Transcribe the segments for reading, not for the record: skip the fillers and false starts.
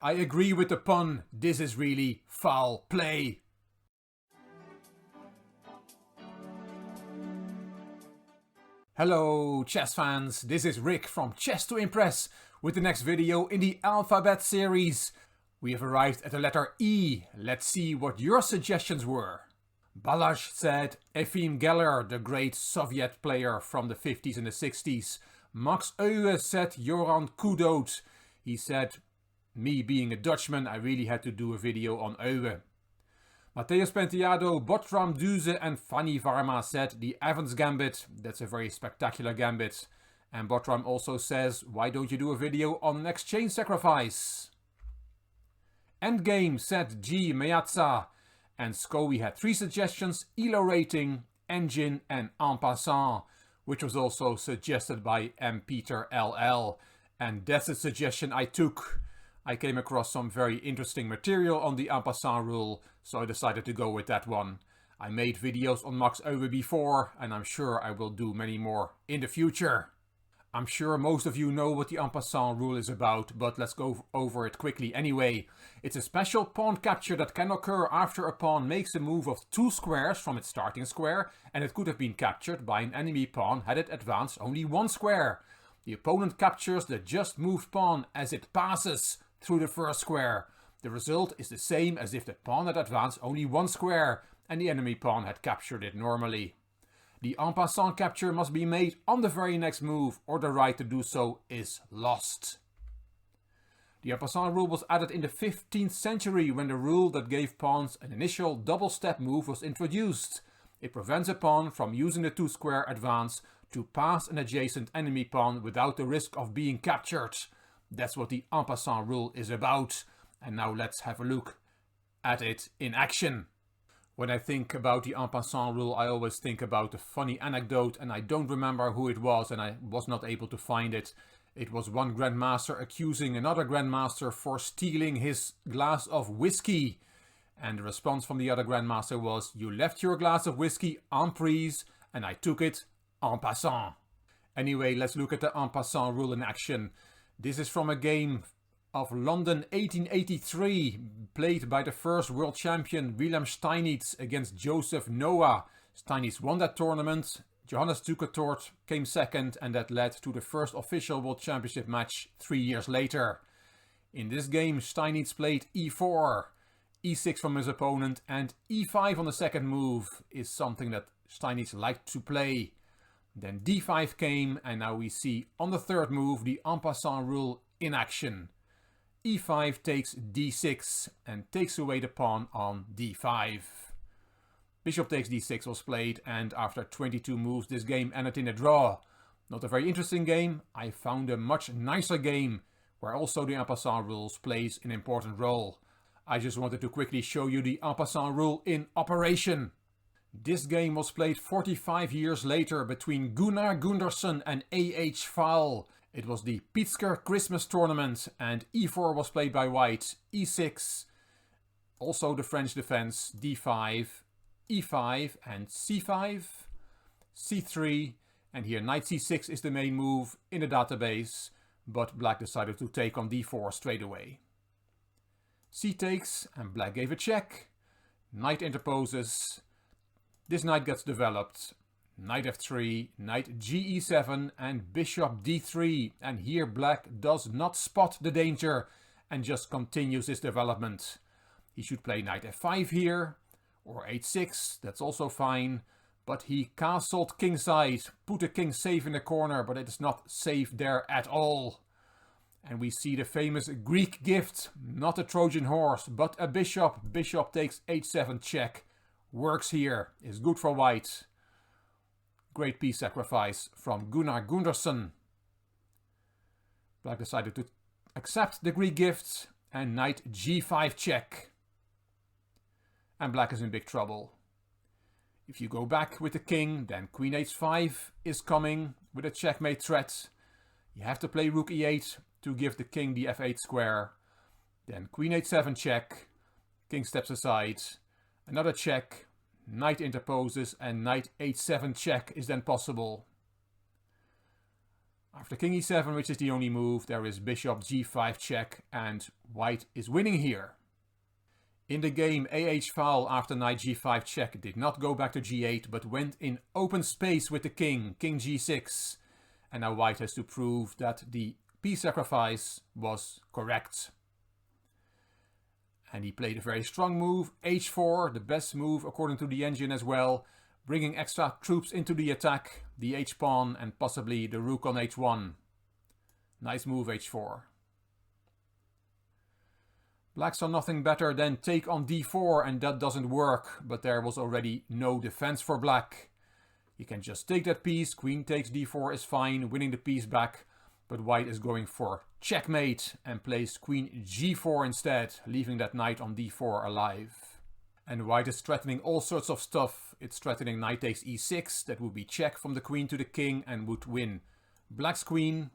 I agree with the pun, this is really foul play. Hello chess fans, this is Rick from Chess to Impress with the next video in the alphabet series. We have arrived at the letter E. Let's see what your suggestions were. Balázs said Efim Geller, the great Soviet player from the 50s and the 60s. Max Euwe said Joran Kudot. He said, me being a Dutchman, I really had to do a video on Euwe. Matheus Penteado, Botram Duze and Fanny Varma said the Evans Gambit. That's a very spectacular gambit. And Botram also says, why don't you do a video on an exchange sacrifice? Endgame said G. Meazza. And Scoey had 3 suggestions, Elo Rating, Engine and En Passant, which was also suggested by M. Peter LL. And that's a suggestion I took. I came across some very interesting material on the En Passant rule, so I decided to go with that one. I made videos on Max Euwe before, and I'm sure I will do many more in the future. I'm sure most of you know what the En Passant rule is about, but let's go over it quickly anyway. It's a special pawn capture that can occur after a pawn makes a move of 2 squares from its starting square, and it could have been captured by an enemy pawn had it advanced only 1 square. The opponent captures the just moved pawn as it passes through the first square. The result is the same as if the pawn had advanced only 1 square and the enemy pawn had captured it normally. The en passant capture must be made on the very next move, or the right to do so is lost. The en passant rule was added in the 15th century when the rule that gave pawns an initial double step move was introduced. It prevents a pawn from using the 2 square advance to pass an adjacent enemy pawn without the risk of being captured. That's what the en passant rule is about. And now let's have a look at it in action. When I think about the en passant rule, I always think about a funny anecdote, and I don't remember who it was and I was not able to find it. It was one grandmaster accusing another grandmaster for stealing his glass of whiskey. And the response from the other grandmaster was, you left your glass of whiskey en prise and I took it en passant. Anyway, let's look at the en passant rule in action. This is from a game of London 1883, played by the first world champion Wilhelm Steinitz against Joseph Noah. Steinitz won that tournament, Johannes Zukertort came second, and that led to the first official world championship match 3 years later. In this game Steinitz played e4, e6 from his opponent, and e5 on the second move is something that Steinitz liked to play. Then d5 came, and now we see on the third move the en passant rule in action. e5 takes d6 and takes away the pawn on d5. Bishop takes d6 was played, and after 22 moves this game ended in a draw. Not a very interesting game. I found a much nicer game where also the en passant rules plays an important role. I just wanted to quickly show you the en passant rule in operation. This game was played 45 years later between Gunnar Gundersen and A.H. Fahl. It was the Pitsker Christmas tournament, and e4 was played by white, e6, also the French defense, d5, e5 and c5, c3, and here knight c6 is the main move in the database, but black decided to take on d4 straight away. C takes, and black gave a check. Knight interposes. This knight gets developed. Knight f3, knight ge7 and bishop d3, and here black does not spot the danger and just continues his development. He should play knight f5 here, or h6, that's also fine, but he castled kingside, put the king safe in the corner, but it is not safe there at all. And we see the famous Greek gift, not a Trojan horse, but a bishop. Bishop takes h7 check. Works here, is good for white. Great piece sacrifice from Gunnar Gundersen. Black decided to accept the Greek gift and knight g5 check. And black is in big trouble. If you go back with the king, then queen h5 is coming with a checkmate threat. You have to play rook e8 to give the king the f8 square. Then queen h7 check. King steps aside. Another check, knight interposes, and knight h7 check is then possible. After king e7, which is the only move, there is bishop g5 check, and white is winning here. In the game, AH foul after knight g5 check did not go back to g8, but went in open space with the king g6. And now white has to prove that the piece sacrifice was correct. And he played a very strong move, h4, the best move according to the engine as well, bringing extra troops into the attack, the h-pawn and possibly the rook on h1. Nice move, h4. Black saw nothing better than take on d4, and that doesn't work, but there was already no defense for black. You can just take that piece, queen takes d4 is fine, winning the piece back, but white is going for checkmate and plays queen g4 instead, leaving that knight on d4 alive. And white is threatening all sorts of stuff. It's threatening knight takes e6, that would be check from the queen to the king and would win black's queen,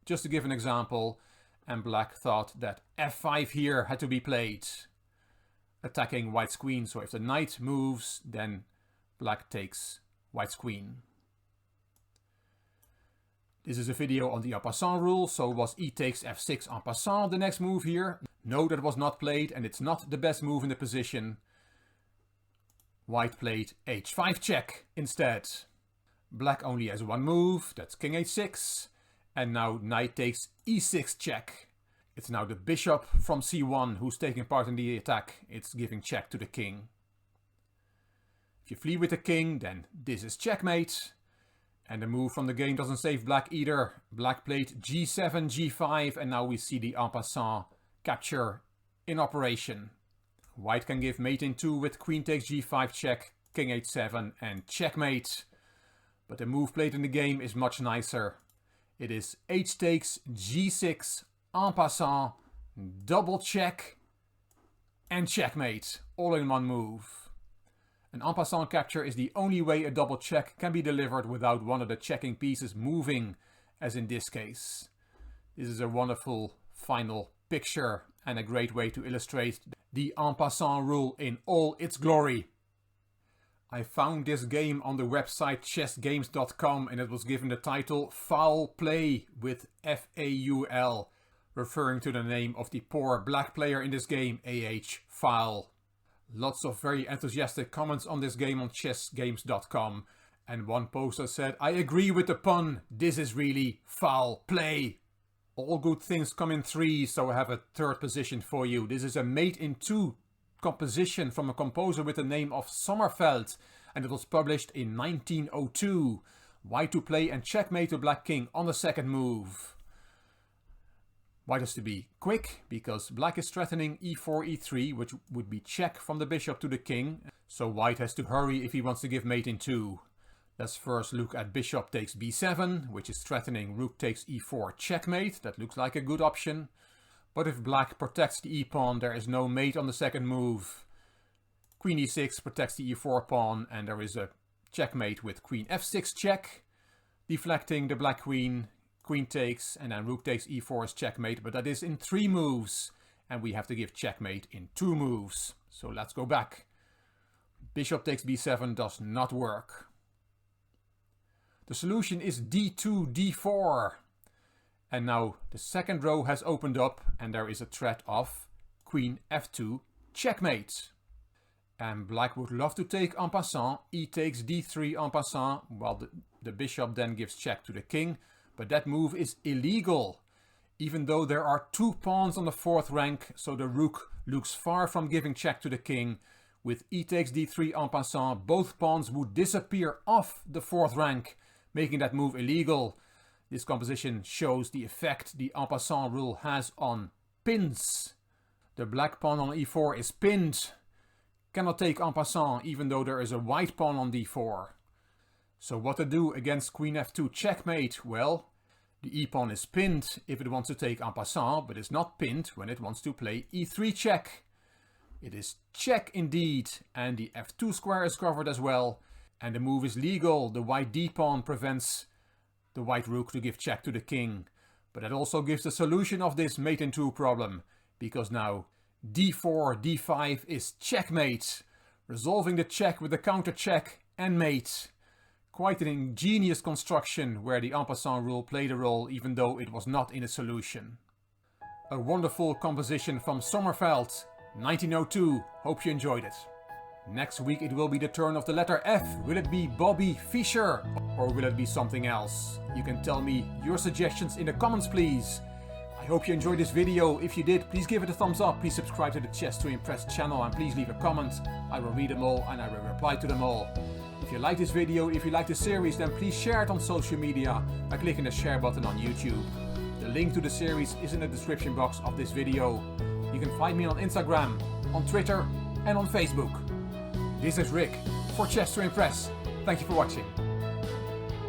just to give an example. And black thought that f5 here had to be played, attacking white's queen. So if the knight moves, then black takes white's queen. This is a video on the en passant rule, so was e takes f6 en passant the next move here? No, that was not played, and it's not the best move in the position. White played h5 check instead. Black only has one move, that's king h6. And now knight takes e6 check. It's now the bishop from c1 who's taking part in the attack. It's giving check to the king. If you flee with the king, then this is checkmate. And the move from the game doesn't save black either. Black played g7, g5, and now we see the en passant capture in operation. White can give mate in 2 with queen takes g5 check, king h7 and checkmate. But the move played in the game is much nicer. It is h takes g6, en passant, double check and checkmate, all in one move. An en passant capture is the only way a double check can be delivered without one of the checking pieces moving, as in this case. This is a wonderful final picture and a great way to illustrate the en passant rule in all its glory. I found this game on the website chessgames.com, and it was given the title Foul Play with F-A-U-L, referring to the name of the poor black player in this game, AH Foul. Lots of very enthusiastic comments on this game on chessgames.com, and one poster said, "I agree with the pun, this is really foul play." All good things come in threes, so I have a third position for you. This is a mate in 2 composition from a composer with the name of Sommerfeld, and it was published in 1902. White to play and checkmate to black king on the second move. White has to be quick, because black is threatening e4, e3, which would be check from the bishop to the king. So white has to hurry if he wants to give mate in 2. Let's first look at bishop takes b7, which is threatening rook takes e4 checkmate. That looks like a good option. But if black protects the e-pawn, there is no mate on the second move. Queen e6 protects the e4 pawn, and there is a checkmate with queen f6 check, deflecting the black queen. Queen takes, and then rook takes e4 is checkmate, but that is in 3 moves, and we have to give checkmate in 2 moves. So let's go back. Bishop takes b7 does not work. The solution is d2, d4. And now the second row has opened up, and there is a threat of queen f2 checkmate. And black would love to take en passant, e takes d3 en passant, while the bishop then gives check to the king. But that move is illegal, even though there are 2 pawns on the 4th rank, so the rook looks far from giving check to the king. With e takes d3 en passant, both pawns would disappear off the 4th rank, making that move illegal. This composition shows the effect the en passant rule has on pins. The black pawn on e4 is pinned. Cannot take en passant, even though there is a white pawn on d4. So what to do against queen f2 checkmate? Well, the e-pawn is pinned if it wants to take en passant, but it's not pinned when it wants to play e3 check. It is check indeed, and the f2 square is covered as well, and the move is legal. The white d-pawn prevents the white rook to give check to the king, but that also gives the solution of this mate in 2 problem, because now d4, d5 is checkmate, resolving the check with the counter check and mate. Quite an ingenious construction where the en passant rule played a role even though it was not in a solution. A wonderful composition from Sommerfeld, 1902. Hope you enjoyed it. Next week it will be the turn of the letter F. Will it be Bobby Fischer or will it be something else? You can tell me your suggestions in the comments, please. I hope you enjoyed this video. If you did, please give it a thumbs up. Please subscribe to the Chess to Impress channel and please leave a comment. I will read them all and I will reply to them all. If you like this video, if you like the series, then please share it on social media by clicking the share button on YouTube. The link to the series is in the description box of this video. You can find me on Instagram, on Twitter and on Facebook. This is Rick for Chess to Impress. Thank you for watching.